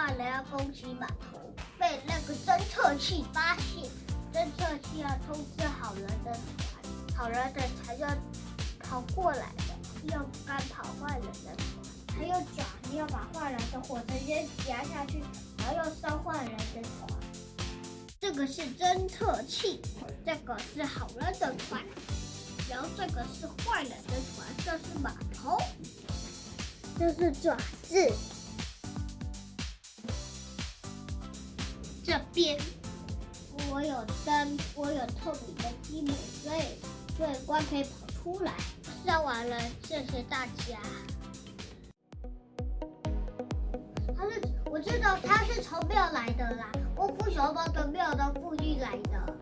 话呢，要攻击码头，被那个侦测器发现，侦测器要通知好人的船，好人的船要跑过来的，要赶跑坏人的船，还有爪子要把坏人的火车先夹下去，然后要烧坏人的船。这个是侦测器，这个是好人的船，然后这个是坏人的船，这是码头，这是爪子。这边我有灯，我有透明的积木，所以光可以跑出来。上完了，谢谢大家。我知道他是从庙来的啦，我不小宝的庙的附近来的。